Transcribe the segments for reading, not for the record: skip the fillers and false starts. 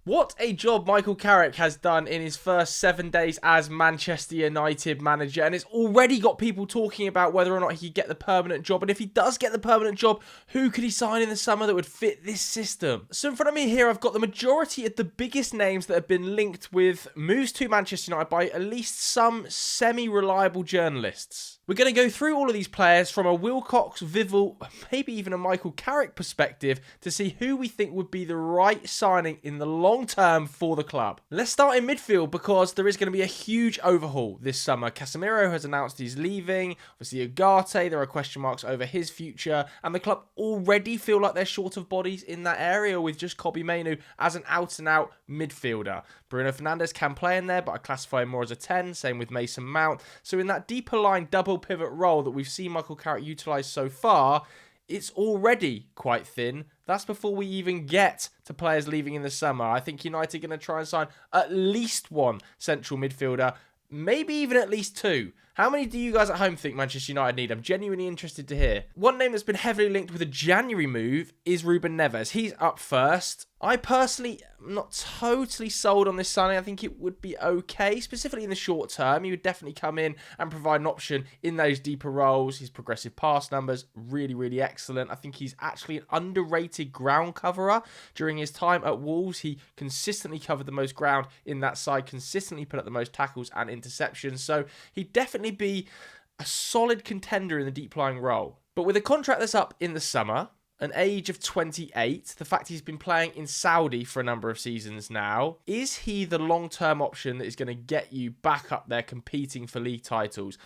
What a job Michael Carrick has done in his first 7 days as Manchester United manager, and it's already got people talking about whether or not he could get the permanent job, and if he does get the permanent job, who could he sign in the summer that would fit this system? So in front of me here, I've got the majority of the biggest names that have been linked with moves to Manchester United by at least some semi-reliable journalists. We're going to go through all of these players from a Wilcox, Vival, maybe even a Michael Carrick perspective to see who we think would be the right signing in the long term for the club. Let's start in midfield because there is going to be a huge overhaul this summer. Casemiro has announced he's leaving. Obviously, Ugarte, there are question marks over his future, and the club already feel like they're short of bodies in that area with just Kobbie Mainoo as an out-and-out midfielder. Bruno Fernandes can play in there, but I classify him more as a 10, same with Mason Mount. So in that deeper line double pivot role that we've seen Michael Carrick utilise so far, it's already quite thin. That's before we even get to players leaving in the summer. I think United are going to try and sign at least one central midfielder, maybe even at least two. How many do you guys at home think Manchester United need? I'm genuinely interested to hear. One name that's been heavily linked with a January move is Ruben Neves. He's up first. I personally am not totally sold on this signing. I think it would be okay, specifically in the short term. He would definitely come in and provide an option in those deeper roles. His progressive pass numbers, really, really excellent. I think he's actually an underrated ground coverer. During his time at Wolves, he consistently covered the most ground in that side, consistently put up the most tackles and interceptions. So he'd definitely be a solid contender in the deep-lying role. But with a contract that's up in the summer, an age of 28, the fact he's been playing in Saudi for a number of seasons now, is he the long-term option that is going to get you back up there competing for league titles?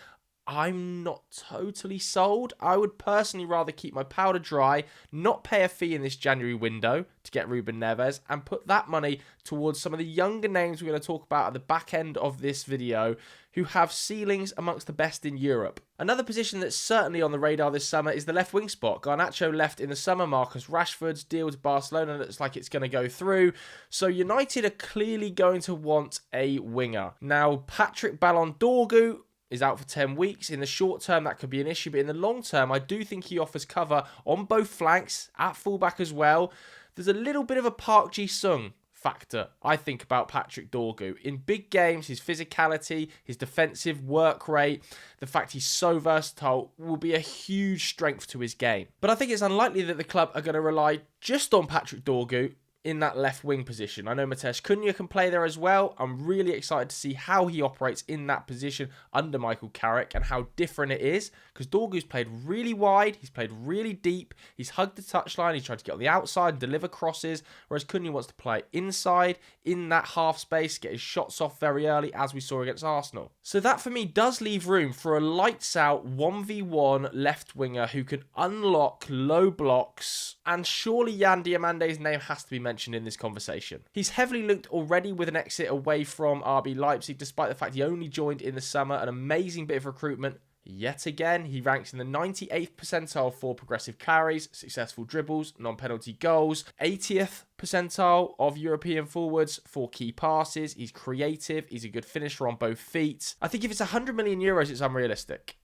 I'm not totally sold. I would personally rather keep my powder dry, not pay a fee in this January window to get Ruben Neves, and put that money towards some of the younger names we're going to talk about at the back end of this video who have ceilings amongst the best in Europe. Another position that's certainly on the radar this summer is the left wing spot. Garnacho left in the summer. Marcus Rashford's deal to Barcelona looks like it's going to go through. So United are clearly going to want a winger. Now, Patrick Ballon-Dorgu is out for 10 weeks. In the short term, that could be an issue, but in the long term, I do think he offers cover on both flanks, at fullback as well. There's a little bit of a Park Ji-sung factor, I think, about Patrick Dorgu. In big games, his physicality, his defensive work rate, the fact he's so versatile will be a huge strength to his game. But I think it's unlikely that the club are going to rely just on Patrick Dorgu in that left wing position. I know Mateus Cunha can play there as well. I'm really excited to see how he operates in that position under Michael Carrick and how different it is, because Dorgu's played really wide, he's played really deep, he's hugged the touchline, he's tried to get on the outside and deliver crosses, whereas Cunha wants to play inside, in that half space, get his shots off very early, as we saw against Arsenal. So that for me does leave room for a lights out 1v1 left winger who can unlock low blocks, and surely Yan Diamande's name has to be mentioned in this conversation. He's heavily linked already with an exit away from RB Leipzig, despite the fact he only joined in the summer. An amazing bit of recruitment. Yet again, he ranks in the 98th percentile for progressive carries, successful dribbles, non-penalty goals, 80th percentile of European forwards for key passes. He's creative, he's a good finisher on both feet. I think if it's 100 million euros, it's unrealistic.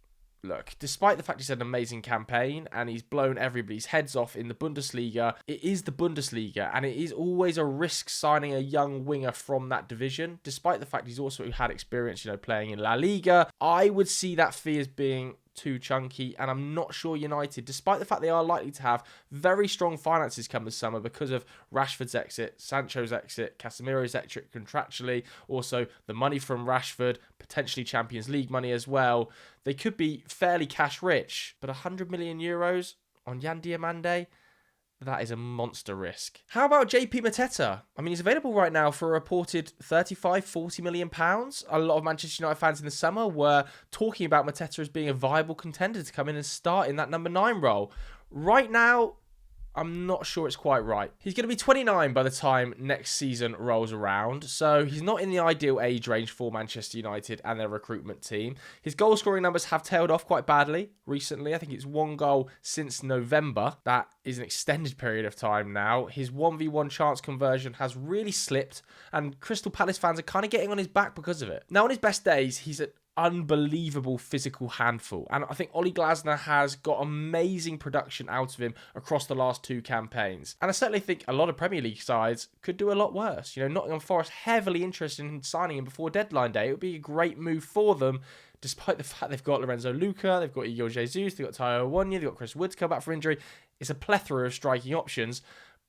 Look, despite the fact he's had an amazing campaign and he's blown everybody's heads off in the Bundesliga, it is the Bundesliga and it is always a risk signing a young winger from that division. Despite the fact he's also had experience, playing in La Liga, I would see that fee as being too chunky, and I'm not sure United, despite the fact they are likely to have very strong finances come this summer because of Rashford's exit, Sancho's exit, Casemiro's exit contractually, also the money from Rashford, potentially Champions League money as well, they could be fairly cash rich, but 100 million euros on Yan Diomande, that is a monster risk. How about JP Mateta? I mean, he's available right now for a reported 35, 40 million pounds. A lot of Manchester United fans in the summer were talking about Mateta as being a viable contender to come in and start in that number 9 role. Right now, I'm not sure it's quite right. He's going to be 29 by the time next season rolls around, so he's not in the ideal age range for Manchester United and their recruitment team. His goal scoring numbers have tailed off quite badly recently. I think it's 1 goal since November. That is an extended period of time now. His 1v1 chance conversion has really slipped, and Crystal Palace fans are kind of getting on his back because of it. Now, on his best days, he's at unbelievable physical handful. And I think Ole Glasner has got amazing production out of him across the last 2 campaigns. And I certainly think a lot of Premier League sides could do a lot worse. You know, Nottingham Forest heavily interested in signing him before deadline day. It would be a great move for them, despite the fact they've got Lorenzo Luca, they've got Igor Jesus, they've got Tayo Awoniyi, they've got Chris Wood to come back from injury. It's a plethora of striking options.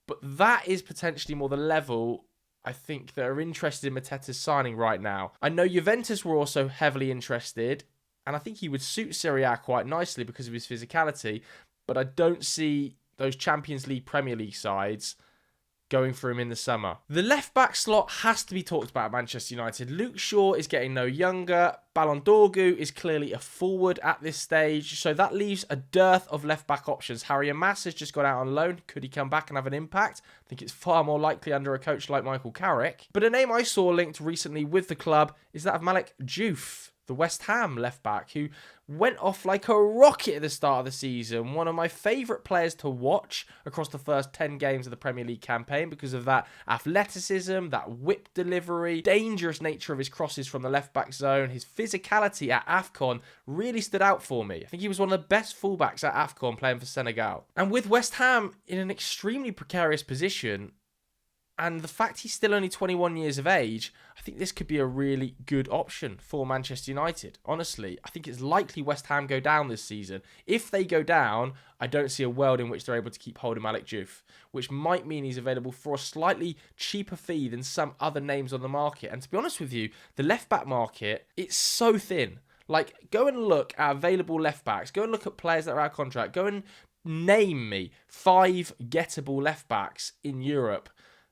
But that is potentially more the level, I think, that are interested in Mateta's signing right now. I know Juventus were also heavily interested, and I think he would suit Serie A quite nicely because of his physicality, but I don't see those Champions League, Premier League sides going for him in the summer. The left-back slot has to be talked about at Manchester United. Luke Shaw is getting no younger. Ballon-Dorgu is clearly a forward at this stage, so that leaves a dearth of left-back options. Harry Amass has just gone out on loan. Could he come back and have an impact? I think it's far more likely under a coach like Michael Carrick. But a name I saw linked recently with the club is that of Malik Diouf, the West Ham left-back, who went off like a rocket at the start of the season. One of my favourite players to watch across the first 10 games of the Premier League campaign because of that athleticism, that whip delivery, dangerous nature of his crosses from the left-back zone. His physicality at AFCON really stood out for me. I think he was one of the best fullbacks at AFCON playing for Senegal. And with West Ham in an extremely precarious position, and the fact he's still only 21 years of age, I think this could be a really good option for Manchester United. Honestly, I think it's likely West Ham go down this season. If they go down, I don't see a world in which they're able to keep hold of Malik Diouf, which might mean he's available for a slightly cheaper fee than some other names on the market. And to be honest with you, the left-back market, it's so thin. Like, go and look at available left-backs. Go and look at players that are out of contract. Go and name me 5 gettable left-backs in Europe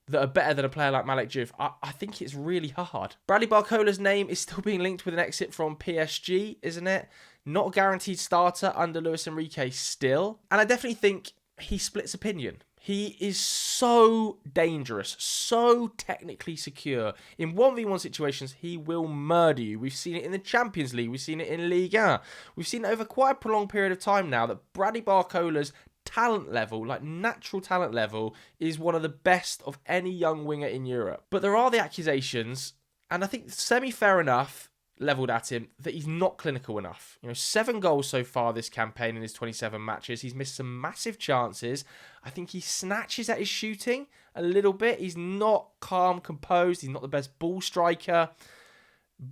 that are better than a player like Malik Diouf. I think it's really hard. Bradley Barcola's name is still being linked with an exit from PSG, isn't it? Not a guaranteed starter under Luis Enrique still. And I definitely think he splits opinion. He is so dangerous, so technically secure. In 1v1 situations, he will murder you. We've seen it in the Champions League. We've seen it in Ligue 1. We've seen it over quite a prolonged period of time now that Bradley Barcola's talent level, like natural talent level, is one of the best of any young winger in Europe. But there are the accusations, and I think semi-fair enough, levelled at him, that he's not clinical enough. 7 goals so far this campaign in his 27 matches. He's missed some massive chances. I think he snatches at his shooting a little bit. He's not calm, composed. He's not the best ball striker.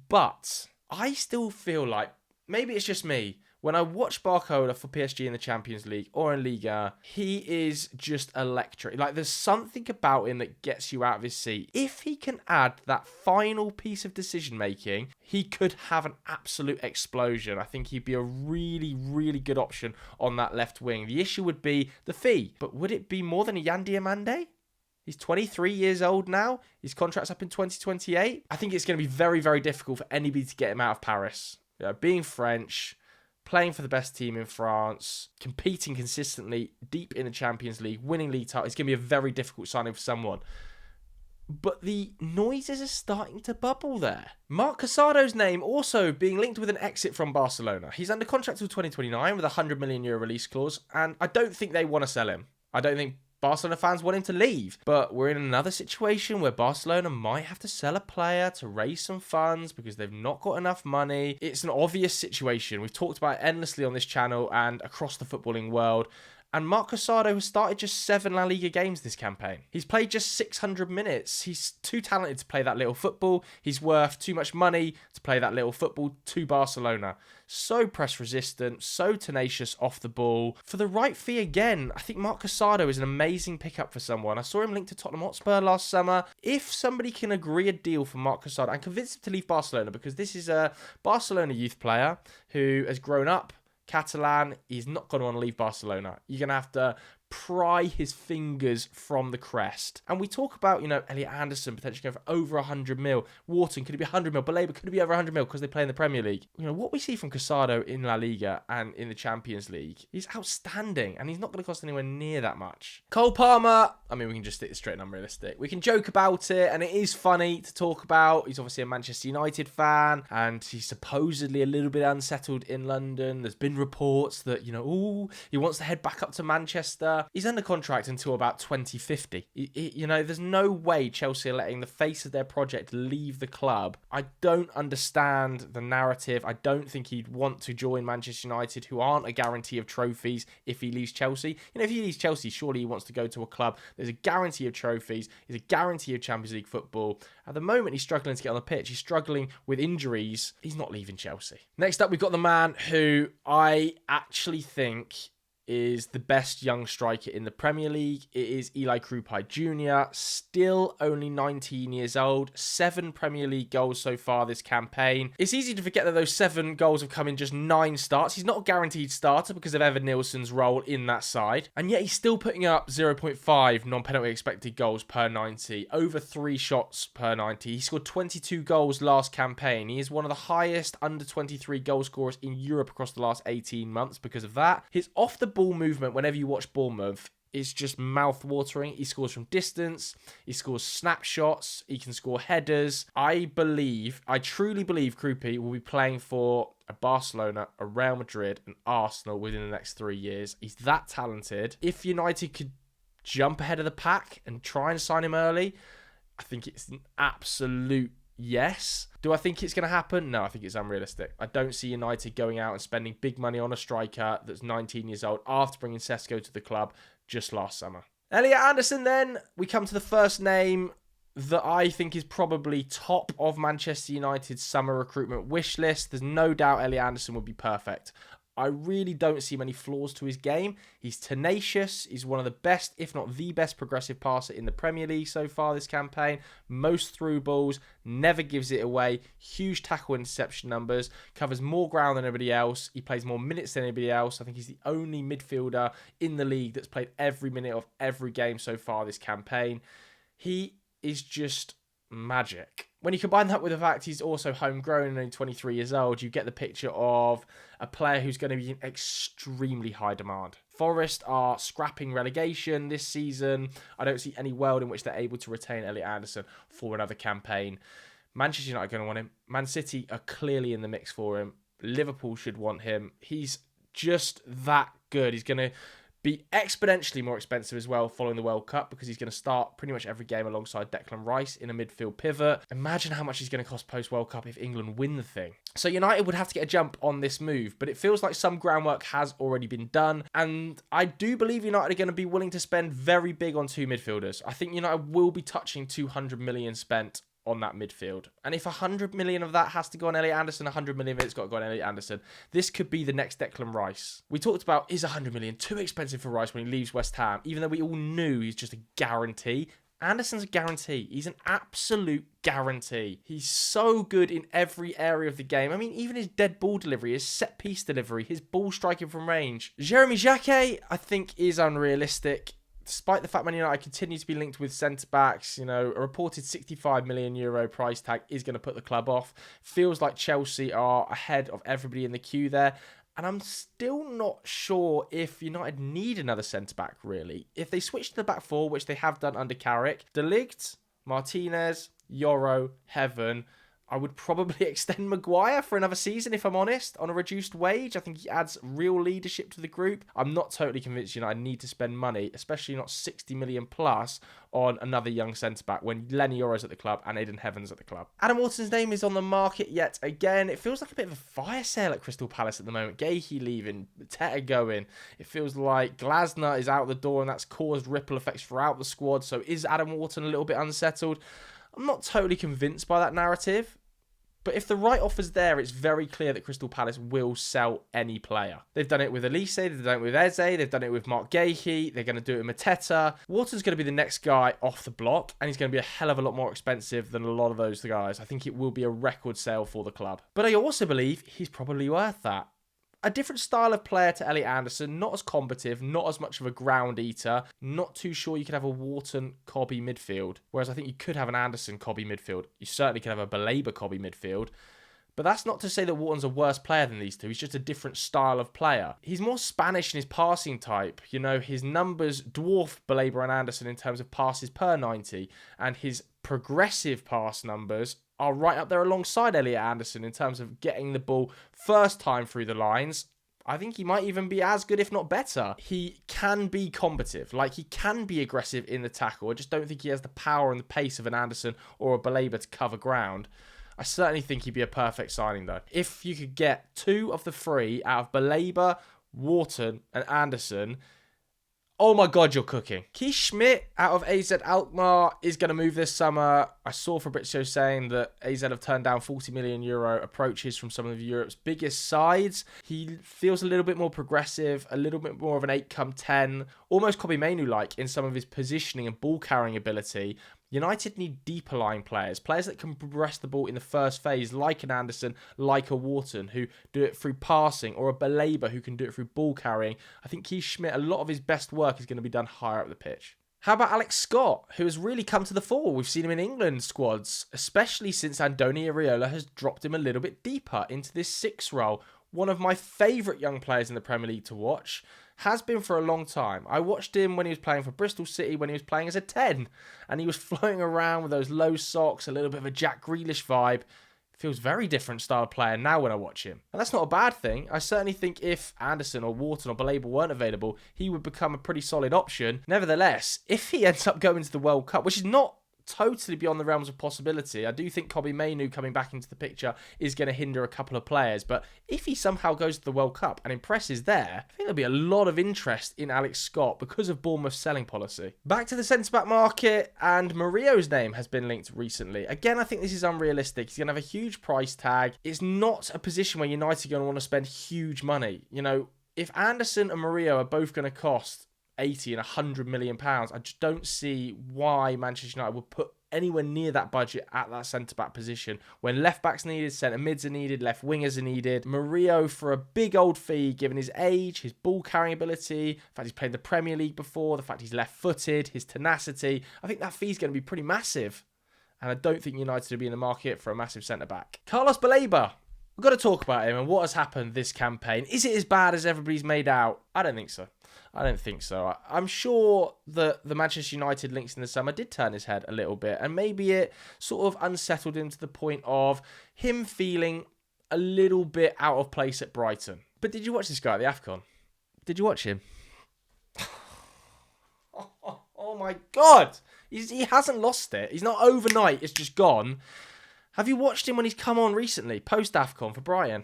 But I still feel like, maybe it's just me, when I watch Barcola for PSG in the Champions League or in Liga, he is just electric. Like, there's something about him that gets you out of his seat. If he can add that final piece of decision-making, he could have an absolute explosion. I think he'd be a really, really good option on that left wing. The issue would be the fee. But would it be more than a Yan Diomande? He's 23 years old now. His contract's up in 2028. I think it's going to be very, very difficult for anybody to get him out of Paris. Being French, playing for the best team in France, competing consistently deep in the Champions League, winning league titles, it's going to be a very difficult signing for someone. But the noises are starting to bubble there. Marc Casado's name also being linked with an exit from Barcelona. He's under contract till 2029 with a €100 million release clause, and I don't think they want to sell him. I don't think Barcelona fans want him to leave, but we're in another situation where Barcelona might have to sell a player to raise some funds because they've not got enough money. It's an obvious situation. We've talked about it endlessly on this channel and across the footballing world. And Marc Casado has started just 7 La Liga games this campaign. He's played just 600 minutes. He's too talented to play that little football. He's worth too much money to play that little football to Barcelona. So press resistant, so tenacious off the ball. For the right fee again, I think Marc Casado is an amazing pickup for someone. I saw him linked to Tottenham Hotspur last summer. If somebody can agree a deal for Marc Casado and convince him to leave Barcelona, because this is a Barcelona youth player who has grown up Catalan, he's not going to want to leave Barcelona. You're going to have to pry his fingers from the crest. And we talk about, Elliot Anderson potentially going for over 100 mil. Wharton, could it be 100 mil? Baleba, could it be over 100 mil because they play in the Premier League? What we see from Casado in La Liga and in the Champions League, he's outstanding and he's not going to cost anywhere near that much. Cole Palmer, we can just stick this straight and unrealistic. We can joke about it and it is funny to talk about. He's obviously a Manchester United fan and he's supposedly a little bit unsettled in London. There's been reports that, he wants to head back up to Manchester. midfielder. He's under contract until about 2050. There's no way Chelsea are letting the face of their project leave the club. I don't understand the narrative. I don't think he'd want to join Manchester United, who aren't a guarantee of trophies if he leaves Chelsea. If he leaves Chelsea, surely he wants to go to a club. There's a guarantee of trophies. There's a guarantee of Champions League football. At the moment, he's struggling to get on the pitch. He's struggling with injuries. He's not leaving Chelsea. Next up, we've got the man who I actually think is the best young striker in the Premier League. It is Eli Krupai Jr., still only 19 years old, 7 Premier League goals so far this campaign. It's easy to forget that those 7 goals have come in just 9 starts. He's not a guaranteed starter because of Evan Nilsson's role in that side, and yet he's still putting up 0.5 non-penalty expected goals per 90, over 3 shots per 90. He scored 22 goals last campaign. He is one of the highest under 23 goal scorers in Europe across the last 18 months because of that. His off the ball movement, whenever you watch Bournemouth, is just mouth-watering. He scores from distance, he scores snapshots, he can score headers. I truly believe Krupi will be playing for a Barcelona, a Real Madrid, and Arsenal within the next 3 years. He's that talented. If United could jump ahead of the pack and try and sign him early, I think it's an absolute yes. Do I think it's going to happen? No, I think it's unrealistic. I don't see United going out and spending big money on a striker that's 19 years old after bringing Sesko to the club just last summer. Elliot Anderson then. We come to the first name that I think is probably top of Manchester United's summer recruitment wish list. There's no doubt Elliot Anderson would be perfect. I really don't see many flaws to his game. He's tenacious. He's one of the best, if not the best, progressive passer in the Premier League so far this campaign. Most through balls, never gives it away. Huge tackle interception numbers. Covers more ground than anybody else. He plays more minutes than anybody else. I think he's the only midfielder in the league that's played every minute of every game so far this campaign. He is just magic. When you combine that with the fact he's also homegrown and only 23 years old, you get the picture of a player who's going to be in extremely high demand. Forest are scrapping relegation this season. I don't see any world in which they're able to retain Elliot Anderson for another campaign. Manchester United are going to want him. Man City are clearly in the mix for him. Liverpool should want him. He's just that good. He's going to be exponentially more expensive as well following the World Cup because he's going to start pretty much every game alongside Declan Rice in a midfield pivot. Imagine how much he's going to cost post-World Cup if England win the thing. So United would have to get a jump on this move, but it feels like some groundwork has already been done, and I do believe United are going to be willing to spend very big on 2 midfielders. I think United will be touching 200 million spent on that midfield. And if 100 million of that has to go on Elliot Anderson, 100 million of it's got to go on Elliot Anderson. This could be the next Declan Rice. We talked about, is 100 million too expensive for Rice when he leaves West Ham, even though we all knew he's just a guarantee. Anderson's a guarantee. He's an absolute guarantee. He's so good in every area of the game. I mean, even his dead ball delivery, his set piece delivery, his ball striking from range. Jeremy Jaquet, I think, is unrealistic. Despite the fact Man United continue to be linked with centre-backs, a reported €65 million price tag is going to put the club off. Feels like Chelsea are ahead of everybody in the queue there. And I'm still not sure if United need another centre-back, really. If they switch to the back four, which they have done under Carrick, De Ligt, Martinez, Yoro, Heaven, I would probably extend Maguire for another season, if I'm honest, on a reduced wage. I think he adds real leadership to the group. I'm not totally convinced United need to spend money, especially not 60 million plus, on another young centre-back when Lenny Yoro's at the club and Aidan Heaven's at the club. Adam Wharton's name is on the market yet again. It feels like a bit of a fire sale at Crystal Palace at the moment. Gahey leaving, Teta going. It feels like Glasner is out the door and that's caused ripple effects throughout the squad. So is Adam Wharton a little bit unsettled? I'm not totally convinced by that narrative. But if the right offer's there, it's very clear that Crystal Palace will sell any player. They've done it with Elise, they've done it with Eze, they've done it with Marc Gahey, they're going to do it with Mateta. Wharton's going to be the next guy off the block, and he's going to be a hell of a lot more expensive than a lot of those guys. I think it will be a record sale for the club. But I also believe he's probably worth that. A different style of player to Elliot Anderson, not as combative, not as much of a ground eater, not too sure you could have a Wharton-Cobby midfield, whereas I think you could have an Anderson-Cobby midfield. You certainly could have a Baleba-Cobby midfield, but that's not to say that Wharton's a worse player than these two. He's just a different style of player. He's more Spanish in his passing type. His numbers dwarf Baleba and Anderson in terms of passes per 90, and his progressive pass numbers are right up there alongside Elliot Anderson in terms of getting the ball first time through the lines I think he might even be as good, if not better. He can be combative. Like, he can be aggressive in the tackle. I just don't think he has the power and the pace of an Anderson or a Baleba to cover ground. I certainly think he'd be a perfect signing, though. If you could get 2 of the 3 out of Baleba, Wharton and Anderson, oh my God, you're cooking. Kees Smit out of AZ Alkmaar is going to move this summer. I saw Fabrizio saying that AZ have turned down €40 million approaches from some of Europe's biggest sides. He feels a little bit more progressive, a little bit more of an 8-10, almost Kobbie Mainoo-like in some of his positioning and ball carrying ability. United need deeper line players that can progress the ball in the first phase, like an Anderson, like a Wharton, who do it through passing, or a Baleba who can do it through ball carrying. I think Kees Smit, a lot of his best work is going to be done higher up the pitch. How about Alex Scott, who has really come to the fore? We've seen him in England squads, especially since Andoni Iraola has dropped him a little bit deeper into this 6 role. One of my favourite young players in the Premier League to watch. Has been for a long time. I watched him when he was playing for Bristol City, when he was playing as a 10. And he was floating around with those low socks, a little bit of a Jack Grealish vibe. Feels very different style of player now when I watch him. And that's not a bad thing. I certainly think if Anderson or Wharton or Baleba weren't available, he would become a pretty solid option. Nevertheless, if he ends up going to the World Cup, which is not totally beyond the realms of possibility. I do think Kobbie Mainoo coming back into the picture is going to hinder a couple of players, but if he somehow goes to the World Cup and impresses there, I think there'll be a lot of interest in Alex Scott because of Bournemouth's selling policy. Back to the centre-back market, and Murillo's name has been linked recently. Again, I think this is unrealistic. He's going to have a huge price tag. It's not a position where United are going to want to spend huge money. You know, if Anderson and Murillo are both going to cost 80 and 100 million pounds, I just don't see why Manchester United would put anywhere near that budget at that centre-back position when left-backs needed, centre-mids are needed, left-wingers are needed. Murillo, for a big old fee, given his age, his ball-carrying ability, the fact he's played the Premier League before, the fact he's left-footed, his tenacity, I think that fee's going to be pretty massive. And I don't think United will be in the market for a massive centre-back. Carlos Baleba. We've got to talk about him and what has happened this campaign. Is it as bad as everybody's made out? I don't think so. I'm sure that the Manchester United links in the summer did turn his head a little bit, and maybe it sort of unsettled him to the point of him feeling a little bit out of place at Brighton. But did you watch this guy at the AFCON? Did you watch him? Oh my God! He hasn't lost it. He's not overnight. It's just gone. Have you watched him when he's come on recently, post-AFCON for Brighton?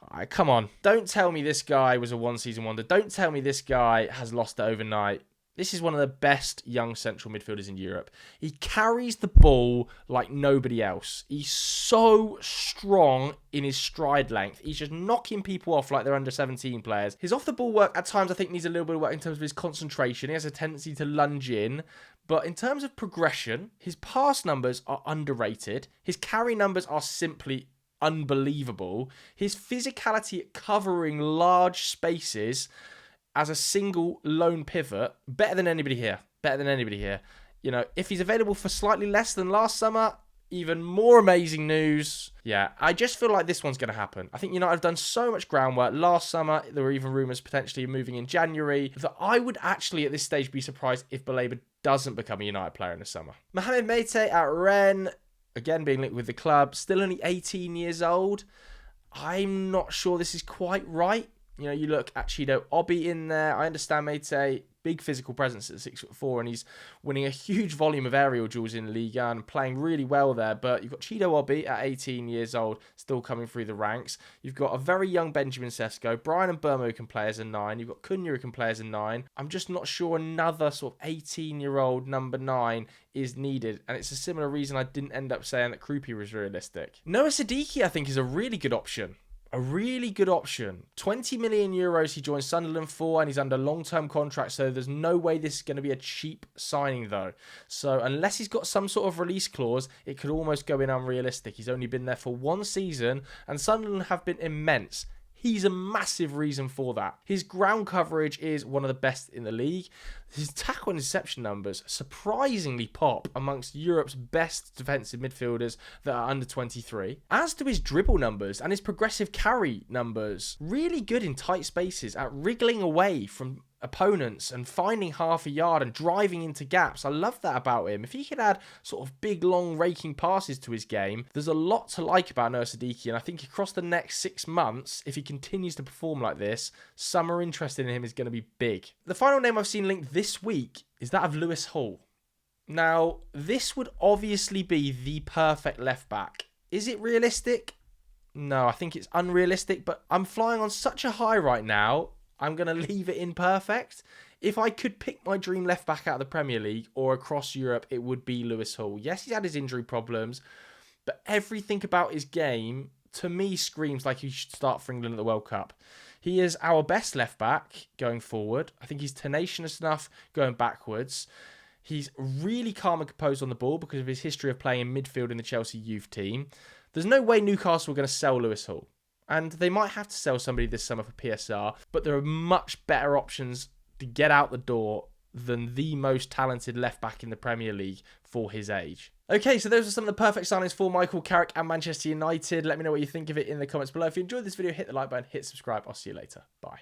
All right, come on. Don't tell me this guy was a one-season wonder. Don't tell me this guy has lost it overnight. This is one of the best young central midfielders in Europe. He carries the ball like nobody else. He's so strong in his stride length. He's just knocking people off like they're under 17 players. His off-the-ball work at times I think needs a little bit of work in terms of his concentration. He has a tendency to lunge in. But in terms of progression, his pass numbers are underrated. His carry numbers are simply unbelievable. His physicality at covering large spaces as a single lone pivot, better than anybody here. You know, if he's available for slightly less than last summer, even more amazing news. Yeah, I just feel like this one's going to happen. I think United have done so much groundwork. Last summer, there were even rumours potentially of moving in January, that I would actually at this stage be surprised if Baleba doesn't become a United player in the summer. Mohamed Meite at Rennes, again being linked with the club, still only 18 years old. I'm not sure this is quite right. You know, you look at Chido Obi in there. I understand Meite, big physical presence at 6'4", and he's winning a huge volume of aerial duels in Liga and playing really well there. But you've got Chido Obi at 18 years old, still coming through the ranks. You've got a very young Benjamin Sesko. Brian and Burmo can play as a 9. You've got Cunha who can play as a 9. I'm just not sure another sort of 18-year-old number 9 is needed. And it's a similar reason I didn't end up saying that Krupi was realistic. Noah Siddiqui, I think, is a really good option. 20 million euros he joins Sunderland for, and he's under long-term contract, so there's no way this is going to be a cheap signing though. So unless he's got some sort of release clause, it could almost go in unrealistic. He's only been there for one season, and Sunderland have been immense. He's a massive reason for that. His ground coverage is one of the best in the league. His tackle and interception numbers surprisingly pop amongst Europe's best defensive midfielders that are under 23. As do his dribble numbers and his progressive carry numbers. Really good in tight spaces at wriggling away from opponents and finding half a yard and driving into gaps. I love that about him. If he could add sort of big, long, raking passes to his game, there's a lot to like about Noah Siddiqui. And I think across the next 6 months, if he continues to perform like this, summer interest in him is going to be big. The final name I've seen linked this week is that of Lewis Hall. Now, this would obviously be the perfect left back. Is it realistic? No, I think it's unrealistic, but I'm flying on such a high right now, I'm going to leave it imperfect. If I could pick my dream left back out of the Premier League or across Europe, it would be Lewis Hall. Yes, he's had his injury problems, but everything about his game, to me, screams like he should start for England at the World Cup. He is our best left back going forward. I think he's tenacious enough going backwards. He's really calm and composed on the ball because of his history of playing in midfield in the Chelsea youth team. There's no way Newcastle are going to sell Lewis Hall. And they might have to sell somebody this summer for PSR, but there are much better options to get out the door than the most talented left back in the Premier League for his age. Okay, so those are some of the perfect signings for Michael Carrick and Manchester United. Let me know what you think of it in the comments below. If you enjoyed this video, hit the like button, hit subscribe. I'll see you later. Bye.